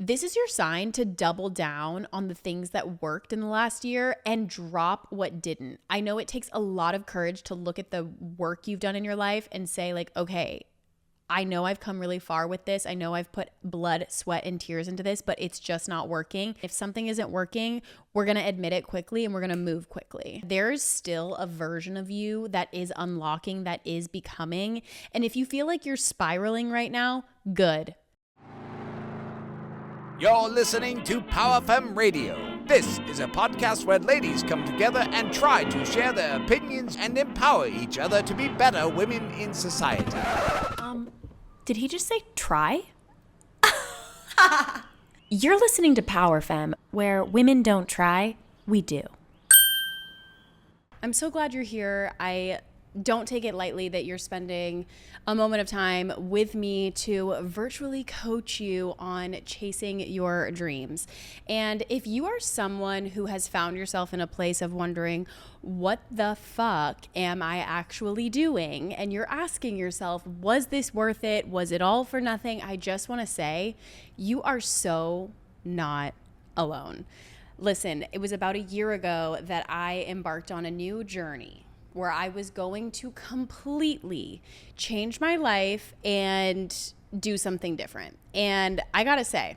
this is your sign to double down on the things that worked in the last year and drop what didn't. I know it takes a lot of courage to look at the work you've done in your life and say like, okay, I know I've come really far with this. I know I've put blood, sweat, and tears into this, but it's just not working. If something isn't working, we're going to admit it quickly and we're going to move quickly. There's still a version of you that is unlocking, that is becoming. And if you feel like you're spiraling right now, good. You're listening to Power Femme Radio. This is a podcast where ladies come together and try to share their opinions and empower each other to be better women in society. Did he just say try? You're listening to Power Femme, where women don't try, we do. I'm so glad you're here. I don't take it lightly that you're spending a moment of time with me to virtually coach you on chasing your dreams. And if you are someone who has found yourself in a place of wondering, what the fuck am I actually doing? And you're asking yourself, was this worth it? Was it all for nothing? I just want to say, you are so not alone. Listen, it was about a year ago that I embarked on a new journey where I was going to completely change my life and do something different. And I gotta say,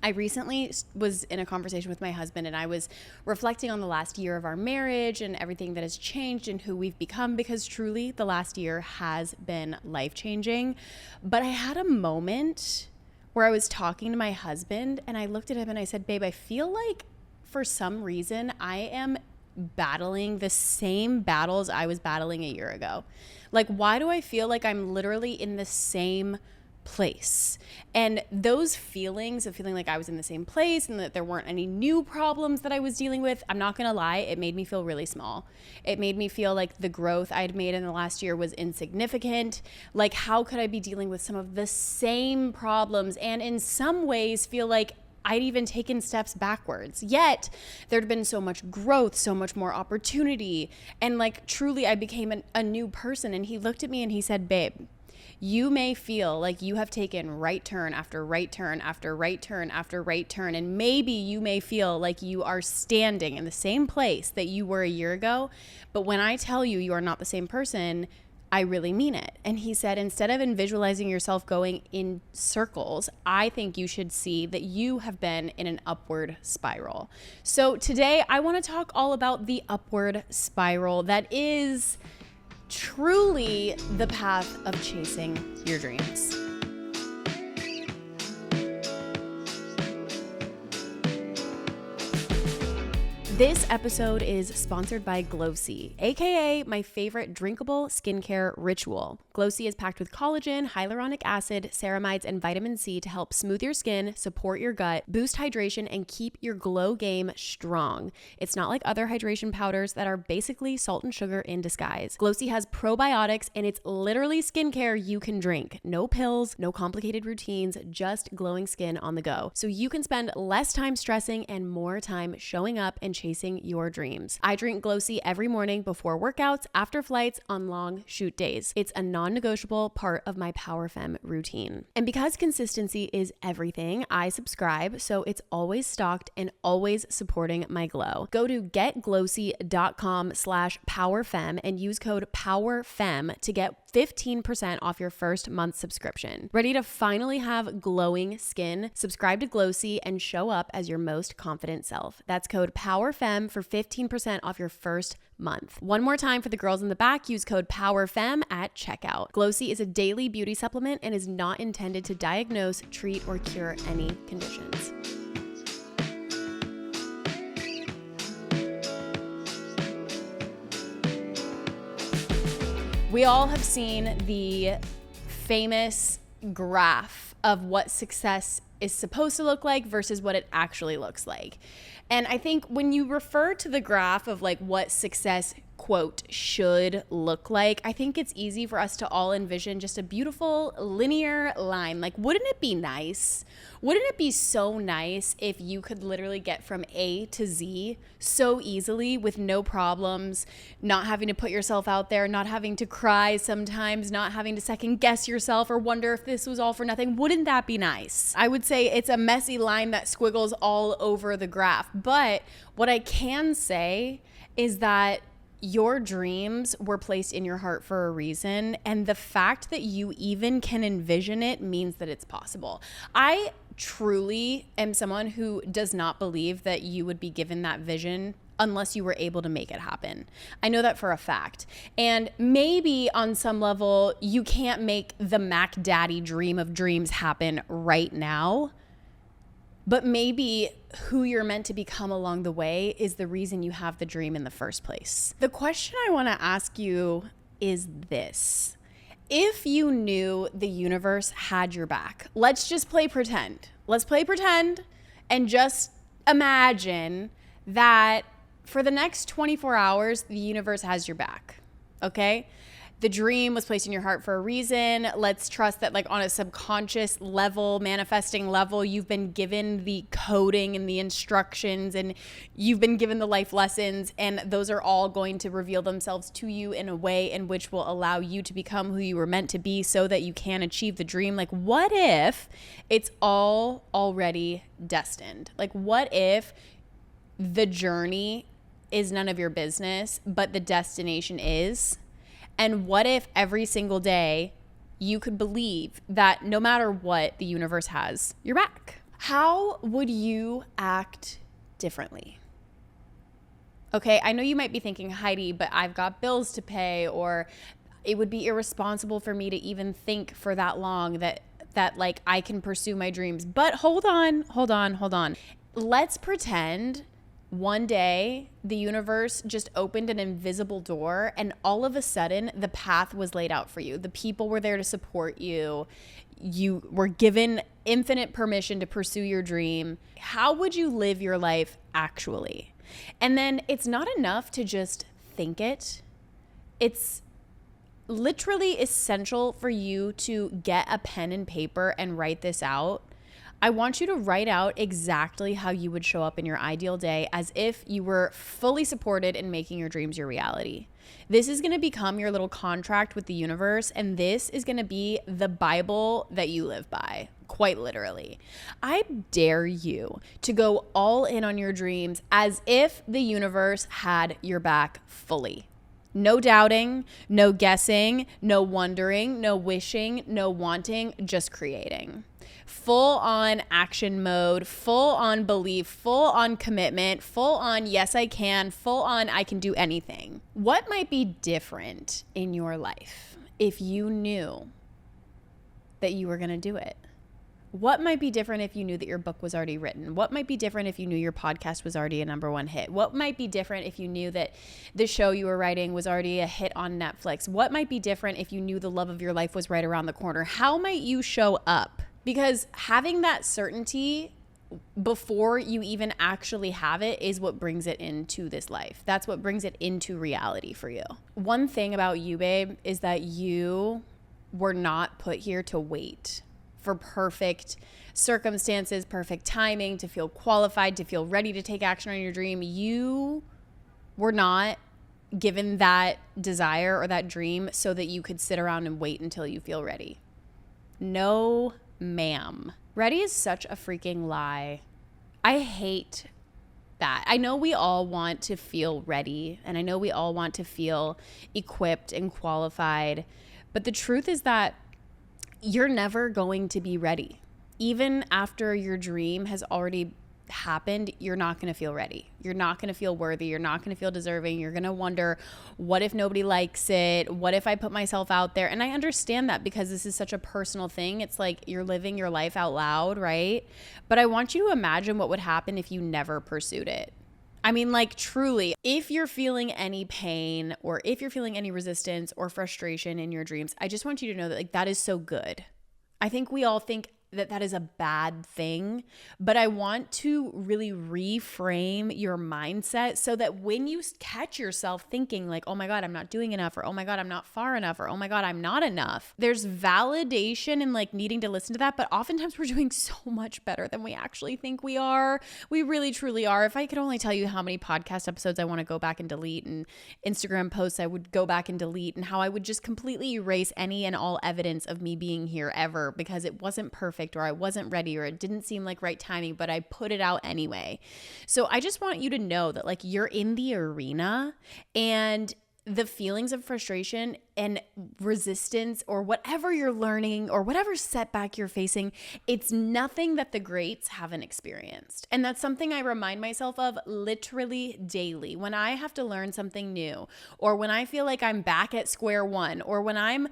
I recently was in a conversation with my husband and I was reflecting on the last year of our marriage and everything that has changed and who we've become, because truly the last year has been life-changing. But I had a moment where I was talking to my husband and I looked at him and I said, babe, I feel like for some reason I am battling the same battles I was battling a year ago. Like, why do I feel like I'm literally in the same place? And those feelings of feeling like I was in the same place and that there weren't any new problems that I was dealing with, I'm not gonna lie, it made me feel really small. It made me feel like the growth I had made in the last year was insignificant. Like, how could I be dealing with some of the same problems and in some ways feel like I'd even taken steps backwards, yet there'd been so much growth, so much more opportunity. And like, truly, I became a new person. And he looked at me and he said, babe, you may feel like you have taken right turn after right turn after right turn after right turn. And maybe you may feel like you are standing in the same place that you were a year ago. But when I tell you you are not the same person, I really mean it. And he said, instead of visualizing yourself going in circles, I think you should see that you have been in an upward spiral. So today I want to talk all about the upward spiral that is truly the path of chasing your dreams. This episode is sponsored by Glow-C, aka my favorite drinkable skincare ritual. Glow-C is packed with collagen, hyaluronic acid, ceramides, and vitamin C to help smooth your skin, support your gut, boost hydration, and keep your glow game strong. It's not like other hydration powders that are basically salt and sugar in disguise. Glow-C has probiotics, and it's literally skincare you can drink. No pills, no complicated routines, just glowing skin on the go. So you can spend less time stressing and more time showing up and chasing your dreams. I drink Glow-C every morning before workouts, after flights, on long shoot days. It's a non-negotiable part of my Power Femme routine. And because consistency is everything, I subscribe, so it's always stocked and always supporting my glow. Go to getglowc.com/powerfemme and use code POWERFEMME to get 15% off your first month subscription. Ready to finally have glowing skin? Subscribe to Glow-C and show up as your most confident self. That's code POWERFEMME for 15% off your first month. One more time for the girls in the back, use code POWERFEMME at checkout. Glow-C is a daily beauty supplement and is not intended to diagnose, treat, or cure any conditions. We all have seen the famous graph of what success is supposed to look like versus what it actually looks like. And I think when you refer to the graph of like what success quote should look like, I think it's easy for us to all envision just a beautiful linear line. Like, wouldn't it be nice? Wouldn't it be so nice if you could literally get from A to Z so easily with no problems, not having to put yourself out there, not having to cry sometimes, not having to second guess yourself or wonder if this was all for nothing? Wouldn't that be nice? I would say it's a messy line that squiggles all over the graph. But what I can say is that your dreams were placed in your heart for a reason, and the fact that you even can envision it means that it's possible. I truly am someone who does not believe that you would be given that vision unless you were able to make it happen. I know that for a fact. And maybe on some level, you can't make the Mac Daddy dream of dreams happen right now, but maybe who you're meant to become along the way is the reason you have the dream in the first place. The question I want to ask you is this. If you knew the universe had your back, let's just play pretend. Let's play pretend and just imagine that for the next 24 hours, the universe has your back, okay? The dream was placed in your heart for a reason. Let's trust that, like, on a subconscious level, manifesting level, you've been given the coding and the instructions, and you've been given the life lessons, and those are all going to reveal themselves to you in a way in which will allow you to become who you were meant to be so that you can achieve the dream. Like, what if it's all already destined? Like, what if the journey is none of your business, but the destination is? And what if every single day you could believe that no matter what, the universe has your back? How would you act differently? Okay, I know you might be thinking, Heidi, but I've got bills to pay, or it would be irresponsible for me to even think for that long that like I can pursue my dreams. But hold on. Let's pretend one day the universe just opened an invisible door and all of a sudden the path was laid out for you. The people were there to support you. You were given infinite permission to pursue your dream. How would you live your life actually? And then it's not enough to just think it. It's literally essential for you to get a pen and paper and write this out. I want you to write out exactly how you would show up in your ideal day as if you were fully supported in making your dreams your reality. This is going to become your little contract with the universe, and this is going to be the Bible that you live by, quite literally. I dare you to go all in on your dreams as if the universe had your back fully. No doubting, no guessing, no wondering, no wishing, no wanting, just creating. Full on action mode, full on belief, full on commitment, full on yes I can, full on I can do anything. What might be different in your life if you knew that you were going to do it? What might be different if you knew that your book was already written? What might be different if you knew your podcast was already a #1 hit? What might be different if you knew that the show you were writing was already a hit on Netflix? What might be different if you knew the love of your life was right around the corner? How might you show up? Because having that certainty before you even actually have it is what brings it into this life. That's what brings it into reality for you. One thing about you, babe, is that you were not put here to wait for perfect circumstances, perfect timing, to feel qualified, to feel ready to take action on your dream. You were not given that desire or that dream so that you could sit around and wait until you feel ready. No, ma'am. Ready is such a freaking lie. I hate that. I know we all want to feel ready, and I know we all want to feel equipped and qualified, but the truth is that you're never going to be ready. Even after your dream has already happened, you're not going to feel ready. You're not going to feel worthy. You're not going to feel deserving. You're going to wonder, what if nobody likes it? What if I put myself out there? And I understand that because this is such a personal thing. It's like you're living your life out loud, right? But I want you to imagine what would happen if you never pursued it. I mean, like, truly, if you're feeling any pain or if you're feeling any resistance or frustration in your dreams, I just want you to know that, like, that is so good. I think we all think that is a bad thing, but I want to really reframe your mindset so that when you catch yourself thinking like, oh my God, I'm not doing enough, or oh my God, I'm not far enough, or oh my God, I'm not enough, there's validation in like needing to listen to that. But oftentimes we're doing so much better than we actually think we are. We really, truly are. If I could only tell you how many podcast episodes I want to go back and delete, and Instagram posts I would go back and delete, and how I would just completely erase any and all evidence of me being here ever because it wasn't perfect, or I wasn't ready, or it didn't seem like right timing, but I put it out anyway. So I just want you to know that like you're in the arena, and the feelings of frustration and resistance, or whatever you're learning, or whatever setback you're facing, it's nothing that the greats haven't experienced. And that's something I remind myself of literally daily. When I have to learn something new, or when I feel like I'm back at square one, or when I'm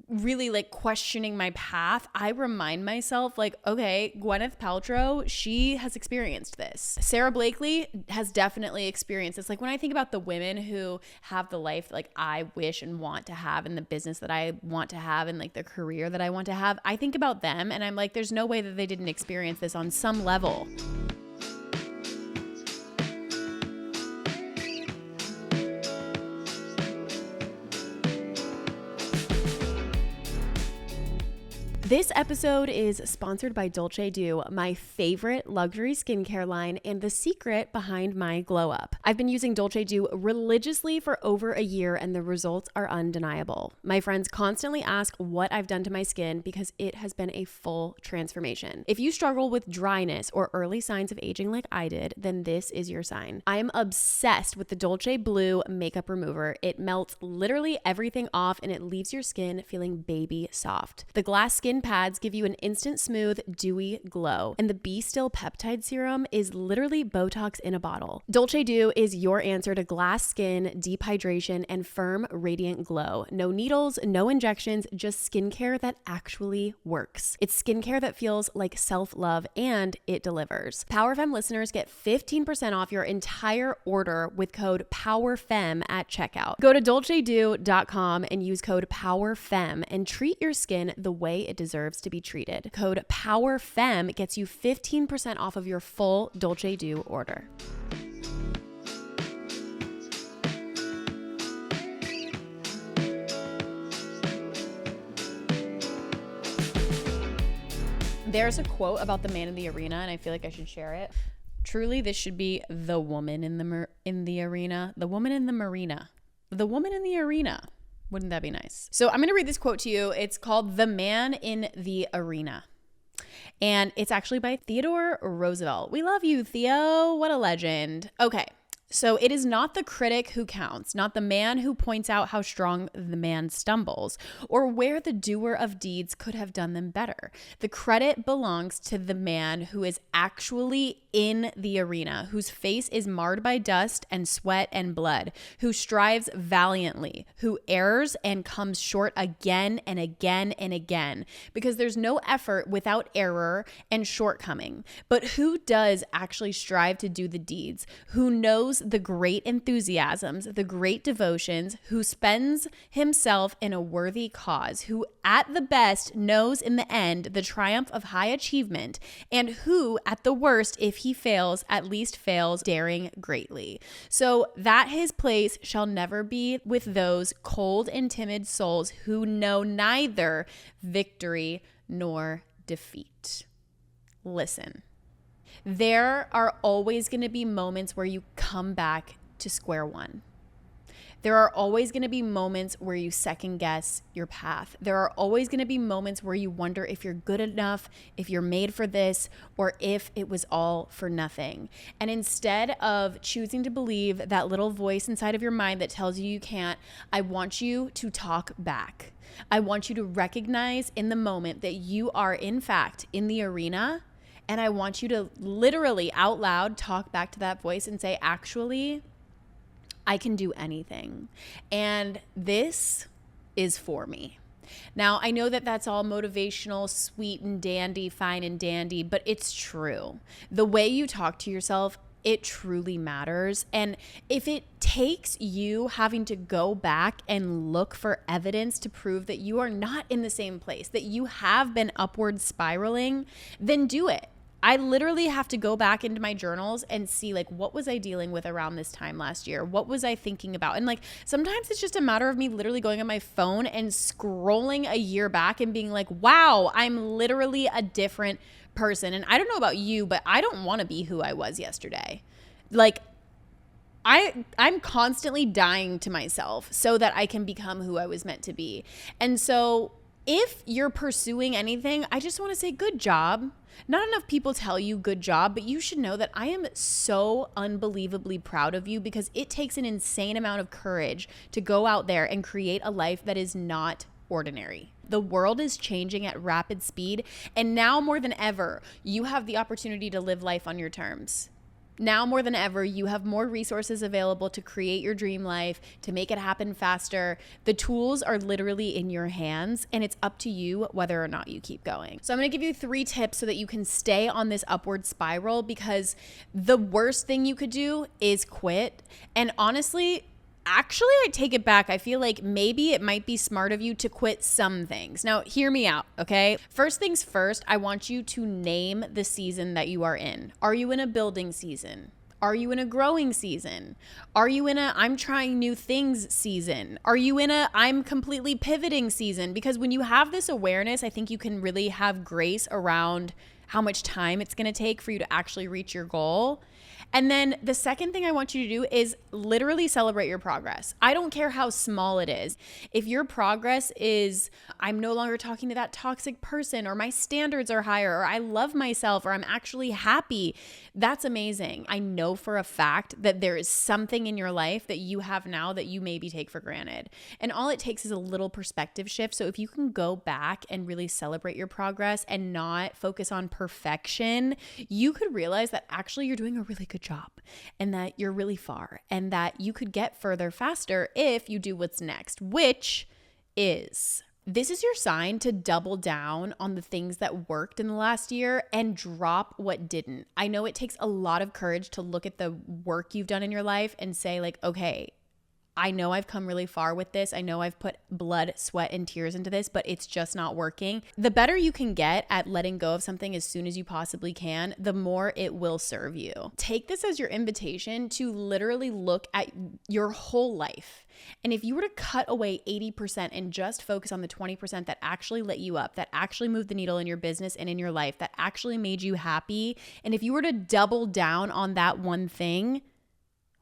really like questioning my path, I remind myself like, okay, Gwyneth Paltrow, she has experienced this. Sarah Blakely has definitely experienced this. Like when I think about the women who have the life like I wish and want to have, and the business that I want to have, and like the career that I want to have, I think about them and I'm like, there's no way that they didn't experience this on some level. This episode is sponsored by Dolce Du, my favorite luxury skincare line and the secret behind my glow up. I've been using Dolce Du religiously for over a year and the results are undeniable. My friends constantly ask what I've done to my skin because it has been a full transformation. If you struggle with dryness or early signs of aging like I did, then this is your sign. I am obsessed with the Dolce Blue makeup remover. It melts literally everything off and it leaves your skin feeling baby soft. The glass skin pads give you an instant smooth, dewy glow. And the Be Still Peptide Serum is literally Botox in a bottle. Dolce Du is your answer to glass skin, deep hydration, and firm, radiant glow. No needles, no injections, just skincare that actually works. It's skincare that feels like self-love, and it delivers. PowerFem listeners get 15% off your entire order with code POWERFEM at checkout. Go to dolcedu.com and use code POWERFEM and treat your skin the way it deserves to be treated. Code POWERFEM gets you 15% off of your full Dolce Du order. There's a quote about the man in the arena, and I feel like I should share it. Truly, this should be the woman in the arena, the woman in the marina, the woman in the arena. Wouldn't that be nice? So I'm going to read this quote to you. It's called The Man in the Arena. And it's actually by Theodore Roosevelt. We love you, Theo. What a legend. Okay. So it is not the critic who counts, not the man who points out how strong the man stumbles, or where the doer of deeds could have done them better. The credit belongs to the man who is actually in the arena, whose face is marred by dust and sweat and blood, who strives valiantly, who errs and comes short again and again and again, because there's no effort without error and shortcoming. But who does actually strive to do the deeds, who knows the great enthusiasms, the great devotions, who spends himself in a worthy cause, who at the best knows in the end the triumph of high achievement, and who at the worst, if he fails, at least fails daring greatly. So that his place shall never be with those cold and timid souls who know neither victory nor defeat. Listen. There are always going to be moments where you come back to square one. There are always going to be moments where you second guess your path. There are always going to be moments where you wonder if you're good enough, if you're made for this, or if it was all for nothing. And instead of choosing to believe that little voice inside of your mind that tells you you can't, I want you to talk back. I want you to recognize in the moment that you are, in fact, in the arena. And I want you to literally out loud talk back to that voice and say, actually, I can do anything. And this is for me. Now, I know that that's all motivational, sweet and dandy, fine and dandy, but it's true. The way you talk to yourself it truly matters. And if it takes you having to go back and look for evidence to prove that you are not in the same place, that you have been upward spiraling, then do it. I literally have to go back into my journals and see, like, what was I dealing with around this time last year? What was I thinking about? And like, sometimes it's just a matter of me literally going on my phone and scrolling a year back and being like, wow, I'm literally a different person. And I don't know about you, but I don't want to be who I was yesterday. Like, I'm constantly dying to myself so that I can become who I was meant to be. And so if you're pursuing anything, I just want to say good job. Not enough people tell you good job, but you should know that I am so unbelievably proud of you, because it takes an insane amount of courage to go out there and create a life that is not ordinary. The world is changing at rapid speed, and now more than ever, you have the opportunity to live life on your terms. Now more than ever, you have more resources available to create your dream life, to make it happen faster. The tools are literally in your hands, and it's up to you whether or not you keep going. So I'm going to give you 3 tips so that you can stay on this upward spiral, because the worst thing you could do is quit. And honestly, actually, I take it back. I feel like maybe it might be smart of you to quit some things. Now, hear me out, okay? First things first, I want you to name the season that you are in. Are you in a building season? Are you in a growing season? Are you in a I'm trying new things season? Are you in a I'm completely pivoting season? Because when you have this awareness, I think you can really have grace around how much time it's going to take for you to actually reach your goal. And then the second thing I want you to do is literally celebrate your progress. I don't care how small it is. If your progress is, I'm no longer talking to that toxic person, or my standards are higher, or I love myself, or I'm actually happy, that's amazing. I know for a fact that there is something in your life that you have now that you maybe take for granted. And all it takes is a little perspective shift. So if you can go back and really celebrate your progress and not focus on perfection, you could realize that actually you're doing a really good job, and that you're really far, and that you could get further faster if you do what's next, which is, this is your sign to double down on the things that worked in the last year and drop what didn't. I know it takes a lot of courage to look at the work you've done in your life and say, like, okay, I know I've come really far with this. I know I've put blood, sweat, and tears into this, but it's just not working. The better you can get at letting go of something as soon as you possibly can, the more it will serve you. Take this as your invitation to literally look at your whole life. And if you were to cut away 80% and just focus on the 20% that actually lit you up, that actually moved the needle in your business and in your life, that actually made you happy, and if you were to double down on that one thing,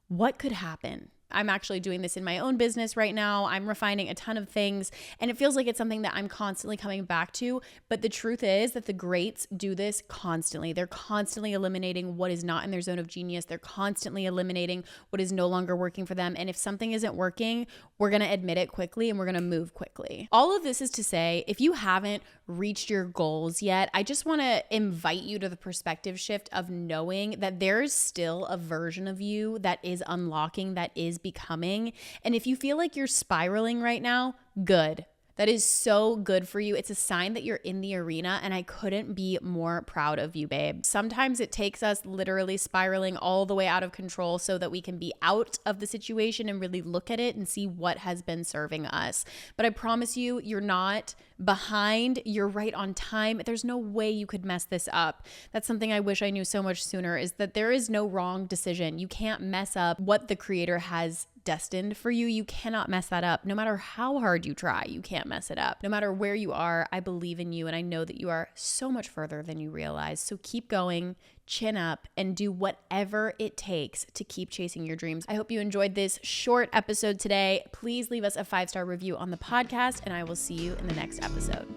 what could happen? I'm actually doing this in my own business right now. I'm refining a ton of things, and it feels like it's something that I'm constantly coming back to. But the truth is that the greats do this constantly. They're constantly eliminating what is not in their zone of genius. They're constantly eliminating what is no longer working for them. And if something isn't working, we're going to admit it quickly, and we're going to move quickly. All of this is to say, if you haven't reached your goals yet, I just want to invite you to the perspective shift of knowing that there's still a version of you that is unlocking, that is becoming. And if you feel like you're spiraling right now, good. That is so good for you. It's a sign that you're in the arena, and I couldn't be more proud of you, babe. Sometimes it takes us literally spiraling all the way out of control so that we can be out of the situation and really look at it and see what has been serving us. But I promise you, you're not behind. You're right on time. There's no way you could mess this up. That's something I wish I knew so much sooner, is that there is no wrong decision. You can't mess up what the Creator has destined for you. You cannot mess that up. No matter how hard you try, you can't mess it up. No matter where you are, I believe in you, and I know that you are so much further than you realize. So keep going, chin up, and do whatever it takes to keep chasing your dreams. I hope you enjoyed this short episode today. Please leave us a 5-star review on the podcast, and I will see you in the next episode.